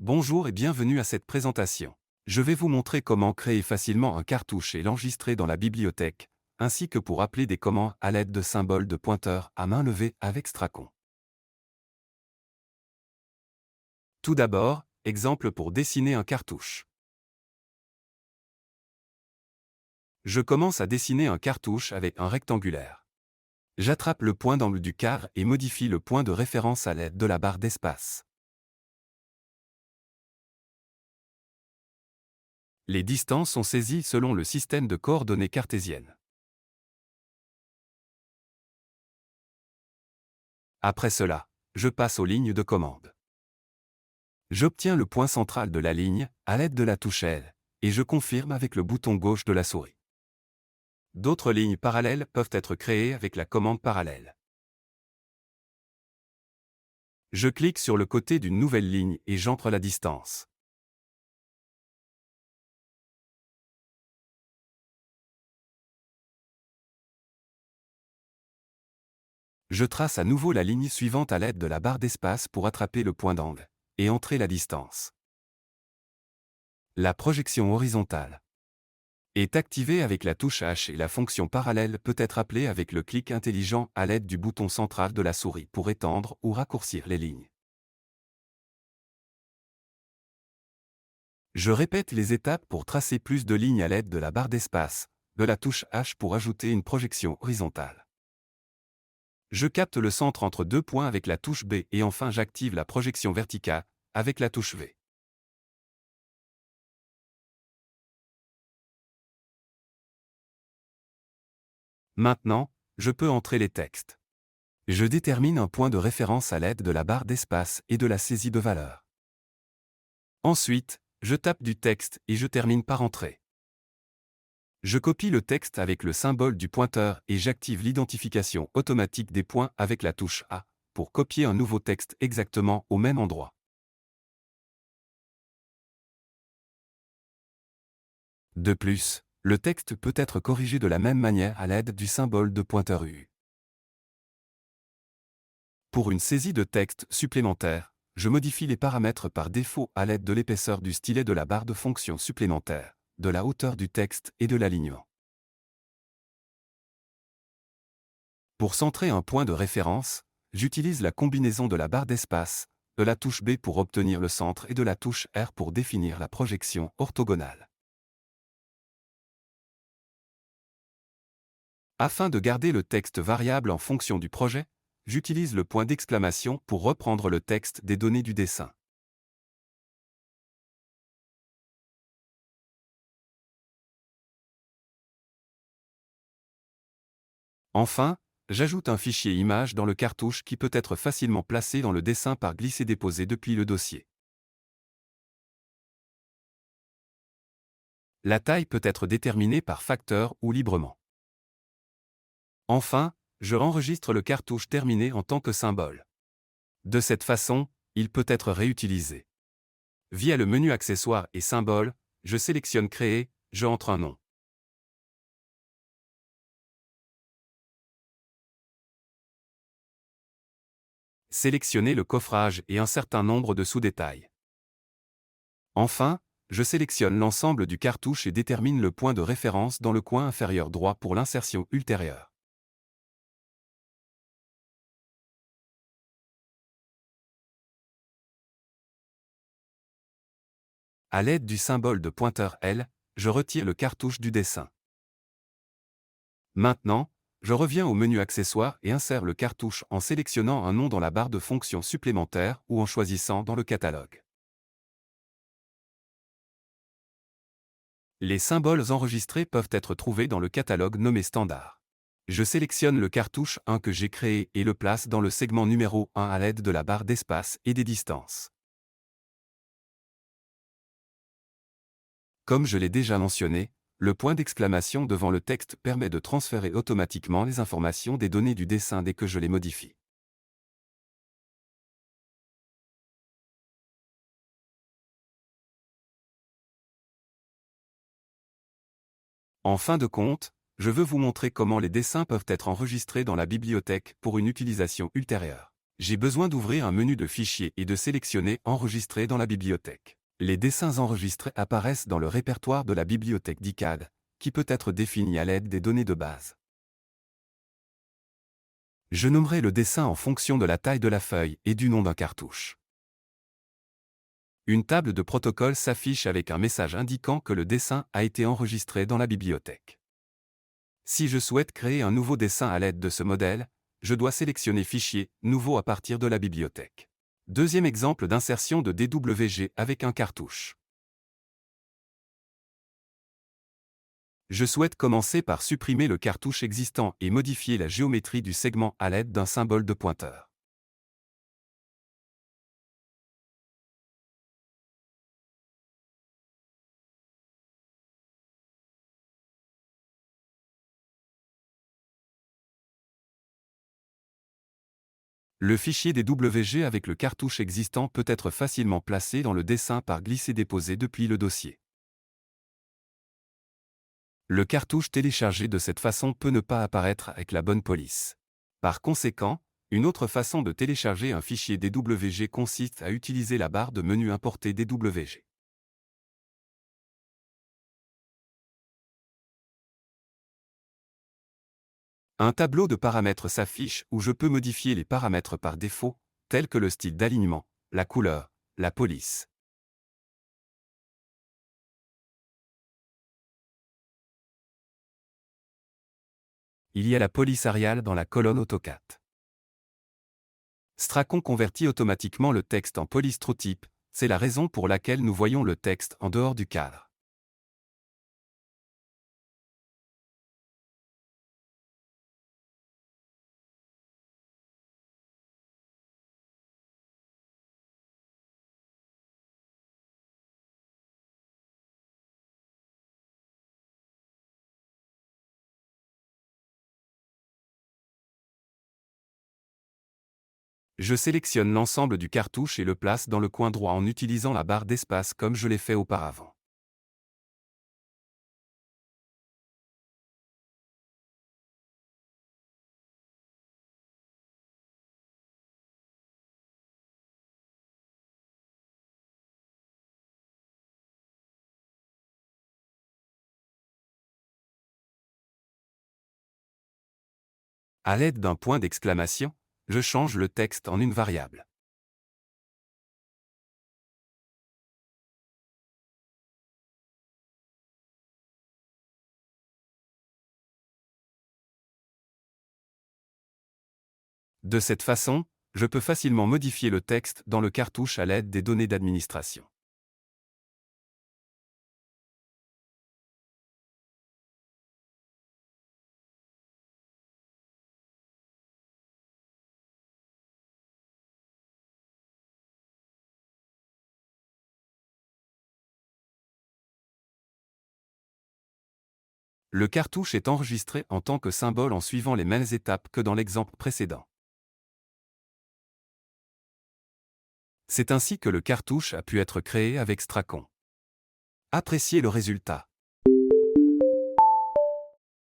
Bonjour et bienvenue à cette présentation. Je vais vous montrer comment créer facilement un cartouche et l'enregistrer dans la bibliothèque, ainsi que pour appeler des commandes à l'aide de symboles de pointeur à main levée avec Stracon. Tout d'abord, exemple pour dessiner un cartouche. Je commence à dessiner un cartouche avec un rectangulaire. J'attrape le point d'angle du quart et modifie le point de référence à l'aide de la barre d'espace. Les distances sont saisies selon le système de coordonnées cartésiennes. Après cela, je passe aux lignes de commande. J'obtiens le point central de la ligne à l'aide de la touche L, et je confirme avec le bouton gauche de la souris. D'autres lignes parallèles peuvent être créées avec la commande parallèle. Je clique sur le côté d'une nouvelle ligne et j'entre la distance. Je trace à nouveau la ligne suivante à l'aide de la barre d'espace pour attraper le point d'angle et entrer la distance. La projection horizontale est activée avec la touche H et la fonction parallèle peut être appelée avec le clic intelligent à l'aide du bouton central de la souris pour étendre ou raccourcir les lignes. Je répète les étapes pour tracer plus de lignes à l'aide de la barre d'espace, de la touche H pour ajouter une projection horizontale. Je capte le centre entre deux points avec la touche B et enfin j'active la projection verticale avec la touche V. Maintenant, je peux entrer les textes. Je détermine un point de référence à l'aide de la barre d'espace et de la saisie de valeur. Ensuite, je tape du texte et je termine par entrer. Je copie le texte avec le symbole du pointeur et j'active l'identification automatique des points avec la touche A pour copier un nouveau texte exactement au même endroit. De plus, le texte peut être corrigé de la même manière à l'aide du symbole de pointeur U. Pour une saisie de texte supplémentaire, je modifie les paramètres par défaut à l'aide de l'épaisseur du stylet de la barre de fonction supplémentaire, de la hauteur du texte et de l'alignement. Pour centrer un point de référence, j'utilise la combinaison de la barre d'espace, de la touche B pour obtenir le centre et de la touche R pour définir la projection orthogonale. Afin de garder le texte variable en fonction du projet, j'utilise le point d'exclamation pour reprendre le texte des données du dessin. Enfin, j'ajoute un fichier image dans le cartouche qui peut être facilement placé dans le dessin par glisser-déposer depuis le dossier. La taille peut être déterminée par facteur ou librement. Enfin, je enregistre le cartouche terminé en tant que symbole. De cette façon, il peut être réutilisé. Via le menu Accessoires et Symboles, je sélectionne Créer, je entre un nom. Sélectionnez le coffrage et un certain nombre de sous-détails. Enfin, je sélectionne l'ensemble du cartouche et détermine le point de référence dans le coin inférieur droit pour l'insertion ultérieure. À l'aide du symbole de pointeur L, je retire le cartouche du dessin. Maintenant, je reviens au menu Accessoires et insère le cartouche en sélectionnant un nom dans la barre de fonction supplémentaire ou en choisissant dans le catalogue. Les symboles enregistrés peuvent être trouvés dans le catalogue nommé Standard. Je sélectionne le cartouche 1 que j'ai créé et le place dans le segment numéro 1 à l'aide de la barre d'espace et des distances. Comme je l'ai déjà mentionné, le point d'exclamation devant le texte permet de transférer automatiquement les informations des données du dessin dès que je les modifie. En fin de compte, je veux vous montrer comment les dessins peuvent être enregistrés dans la bibliothèque pour une utilisation ultérieure. J'ai besoin d'ouvrir un menu de fichiers et de sélectionner Enregistrer dans la bibliothèque. Les dessins enregistrés apparaissent dans le répertoire de la bibliothèque d'ICAD, qui peut être défini à l'aide des données de base. Je nommerai le dessin en fonction de la taille de la feuille et du nom d'un cartouche. Une table de protocole s'affiche avec un message indiquant que le dessin a été enregistré dans la bibliothèque. Si je souhaite créer un nouveau dessin à l'aide de ce modèle, je dois sélectionner Fichier, Nouveau à partir de la bibliothèque. Deuxième exemple d'insertion de DWG avec un cartouche. Je souhaite commencer par supprimer le cartouche existant et modifier la géométrie du segment à l'aide d'un symbole de pointeur. Le fichier DWG avec le cartouche existant peut être facilement placé dans le dessin par glisser-déposer depuis le dossier. Le cartouche téléchargé de cette façon peut ne pas apparaître avec la bonne police. Par conséquent, une autre façon de télécharger un fichier DWG consiste à utiliser la barre de menu Importer DWG. Un tableau de paramètres s'affiche où je peux modifier les paramètres par défaut, tels que le style d'alignement, la couleur, la police. Il y a la police Arial dans la colonne AutoCAD. Stracon convertit automatiquement le texte en police TrueType, c'est la raison pour laquelle nous voyons le texte en dehors du cadre. Je sélectionne l'ensemble du cartouche et le place dans le coin droit en utilisant la barre d'espace comme je l'ai fait auparavant. À l'aide d'un point d'exclamation, je change le texte en une variable. De cette façon, je peux facilement modifier le texte dans le cartouche à l'aide des données d'administration. Le cartouche est enregistré en tant que symbole en suivant les mêmes étapes que dans l'exemple précédent. C'est ainsi que le cartouche a pu être créé avec Stracon. Appréciez le résultat.